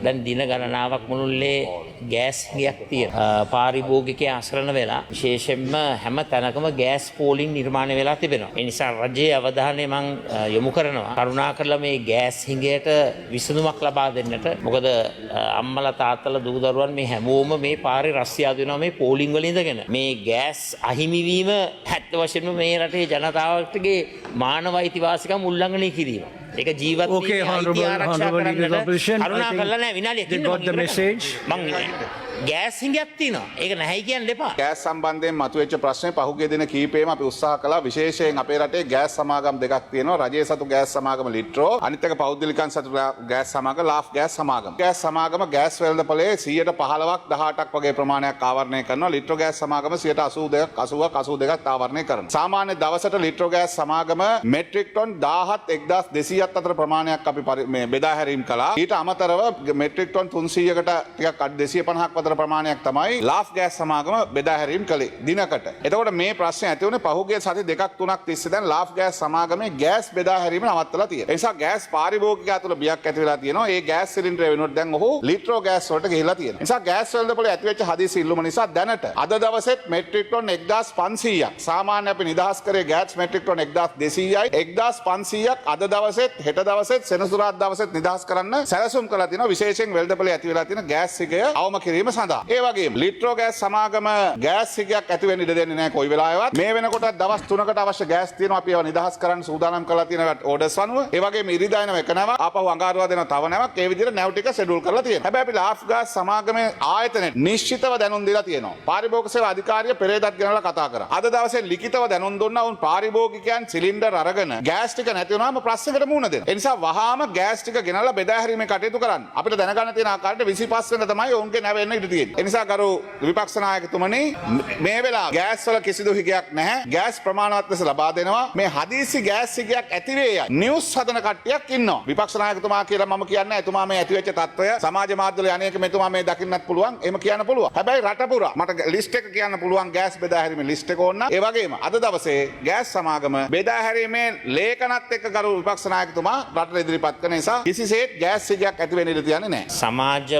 දැන් දින ගණනාවක් මුළුල්ලේ ගෑස් හිඟයක් තියෙනවා. පාරිභෝගිකයන් අසරණ වෙලා විශේෂයෙන්ම හැම තැනකම ගෑස් පෝලිං නිර්මාණය වෙලා තිබෙනවා. ඒ නිසා රජයේ අවධානය මම යොමු කරනවා. කරුණාකරලා මේ ගෑස් හිඟයට විසඳුමක් ලබා දෙන්නට. මොකද අම්මලා තාත්තලා දූ දරුවන් මේ හැමෝම මේ පාරේ රස්සියාදු වෙනවා මේ පෝලිං වල ඉඳගෙන. මේ ගෑස් අහිමි වීම ඇත්ත වශයෙන්ම මේ රටේ ජනතාවගේ මානව අයිතිවාසිකම් උල්ලංඝනය කිරීම. ඒක ජීවත් Okay, honorable leader of opposition. කරුණා කරලා නැහැ විනාඩියක් They got the message. මං ගෑස් හිඟයක් තියෙනවා. ඒක නැහැයි කියන්න එපා. ගෑස් සම්බන්ධයෙන් මතුවෙච්ච ප්‍රශ්නේ පහුගිය දින කීපෙම අපි උත්සාහ කළා. විශේෂයෙන් අපේ රටේ ගෑස් සමාගම් දෙකක් තියෙනවා. රජයේ සතු ගෑස් සමාගම ලිට්‍රෝ, අනිත් එක පෞද්ගලිකයන් සතු ගෑස් සමාගම ලාෆ් ගෑස් සමාගම. ගෑස් සමාගම ගෑස් වෙළඳපොලේ 15%ක් 18ක් වගේ ප්‍රමාණයක් ආවරණය කරනවා. ලිට්‍රෝ ගෑස් සමාගම 82ක් 82ක් ආවරණය කරනවා. සාමාන්‍ය දවසට ලිට්‍රෝ ගෑස් සමාගම මෙට්‍රික් ටොන් 17 1200ක් අතර ප්‍රමාණයක් අපි මේ බෙදා හැරීම් කළා. ඊට අමතරව මෙට්‍රික් ටොන් 300කට ටිකක් 250ක් අතර ප්‍රමාණයක් තමයි ලාෆ් ගෑස් සමාගම බෙදා හැරීම් කළේ දිනකට. එතකොට මේ ප්‍රශ්නේ ඇති වුණේ පහුගිය සති දෙකක් තුනක් තිස්සේ දැන් ලාෆ් ගෑස් සමාගමේ ගෑස් බෙදා හැරීම නවත්තලා තියෙනවා. ඒ නිසා ගෑස් පාරිභෝගිකයා තුළ බියක් ඇති වෙලා තියෙනවා. ඒ ගෑස් සිලින්ඩරය වෙනුවට දැන් ඔහු ලිට්‍රෝ ගෑස් වලට ගිහිලා තියෙනවා. ඒ නිසා ගෑස් වෙළඳපොලේ ඇති වෙච්ච හදිසි ඉල්ලුම නිසා දැනට අද දවසෙත් මෙට්‍රික් ටොන් 1500ක් සාමාන්‍ය අපි නිදහස් කරේ ගෑස් මෙට්‍රික් ටොන් 1200යි 1500ක් අද දවසෙත් හෙට දවසෙත් සෙනසුරාදා දවසෙත් නිදහස් කරන්න සැලසුම් කරලා තියෙනවා. විශේෂයෙන් වෙළඳපොලේ ඇති වෙලා තියෙන ගෑස් සිගය අවම කිරීම සඳහා. ඒ වගේම ලිට්‍රෝ ගෑස් සමාගම ගෑස් සිගයක් ඇති වෙන්න ඉඩ දෙන්නේ නැහැ කොයි වෙලාවෙවත්. මේ වෙනකොට දවස් 3කට අවශ්‍ය ගෑස් තියෙනවා. අපි ඒවා නිදහස් කරන්න සූදානම් කරලා තියෙන ඕඩර්ස් අනුව. ඒ වගේම ඉරිදා එන එක නැවක් ආපහු අඟහරුවා දෙන තව නැවක් ඒ විදිහට නැව් ටික ෂෙඩියුල් කරලා තියෙනවා. හැබැයි අපි ලාෆ් ගෑස් සමාගමේ ආයතනයේ නිශ්චිතව දැනුම් දීලා තියෙනවා. පාරිභෝගික සේවා අධිකාරිය පෙරේදත් ගෙනලා කතා කරා. අද දවසේ ලිඛිතව දැනුම් දුන්නා වුන් පාරිභෝගිකයන් සිලින්ඩර් අරගෙන ගෑස් ටික නැති වුණාම ප්‍රශ්නකට මුහුණ දෙන්න. ඒ නිසා වහාම ගෑස් ටික ගෙනලා බෙදා හැරීමේ කටයුතු කරන්න. අපිට දැනගන්න තියෙන ආකාරයට 25 වෙනිදා තමයි ඔවුන්ගේ නැව එන්න ඉඩ තියෙන්නේ. ඒ නිසා ගරු විපක්ෂ නායකතුමනි මේ වෙලාව ගෑස් වල කිසිදු හිගයක් නැහැ. ගෑස් ප්‍රමාණවත් ලෙස ලබා දෙනවා. මේ හදිසි ගෑස් හිගයක් ඇති වේයයි නිවුස් හදන කට්ටියක් ඉන්නවා. විපක්ෂ නායකතුමා කියලා මම කියන්නේ එතුමා මේ ඇති වෙච්ච තත්ත්වය සමාජ මාධ්‍යවල අනේක මෙතුමා මේ දකින්නත් පුළුවන්. එහෙම කියන්න පුළුවන්. හැබැයි රට පුරා මට ලිස්ට් එක කියන්න පුළුවන් ගෑස් බෙදා හැරීමේ ලිස්ට් එක ඕන. ඒ වගේම අද දවසේ ගෑස් සමාගම බෙදා හැරීමේ ලේඛනත් එක්ක ගරු විපක්ෂ නායකතුමා රටට ඉදිරිපත් කරන නිසා කිසිසේත් ගෑස් හිගයක් ඇති වෙන්න ඉඩ තියන්නේ නැහැ. සමාජ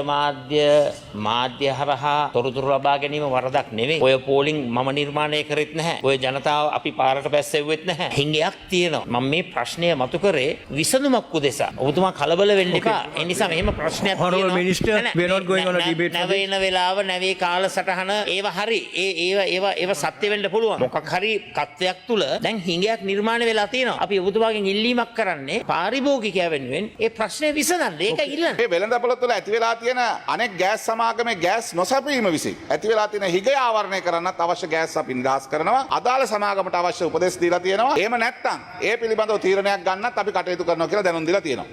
මාධ්‍ය හරහා තොරතුරු ලබා ගැනීම වරදක් නෙවෙයි. ඔය පෝලිං මම නිර්මාණය කරෙත් නැහැ. ඔය ජනතාව අපි පාරට පැස්සෙව්වෙත් නැහැ. හිඟයක් තියෙනවා. මම මේ ප්‍රශ්නය මතු කරේ විසඳුමක් උදෙසා. ඔබතුමා කලබල වෙන්න එපා. ඒ නිසා මෙහෙම ප්‍රශ්නයක් තියෙනවා. Honorable Minister, we are not going on a debate. නැවෙන වෙලාව නැවේ කාලසටහන ඒව හරි. ඒව සත්‍ය වෙන්න පුළුවන්. මොකක් හරි තත්ත්වයක් තුල දැන් හිඟයක් නිර්මාණය වෙලා තියෙනවා. අපි ඔබතුමාගෙන් ඉල්ලීමක් කරන්නේ පාරිභෝගිකයා වෙනුවෙන් ඒ ප්‍රශ්නේ විසඳන්න. ඒක ඉල්ලන්න. මේ වෙළඳපොළ තුළ ඇති වෙලා තියෙන අනෙක් ගෑස් සමාගමේ ගෑස් නොසැපීම විසින් ඇති වෙලා තියෙන හිගය ආවරණය කරන්නත් අවශ්‍ය ගෑස් අපි නිදහස් කරනවා. අදාළ සමාගමට අවශ්‍ය උපදෙස් දීලා තියෙනවා. එහෙම නැත්නම් ඒ පිළිබඳව තීරණයක් ගන්නත් අපි කටයුතු කරනවා කියලා දැනුම් දීලා තියෙනවා.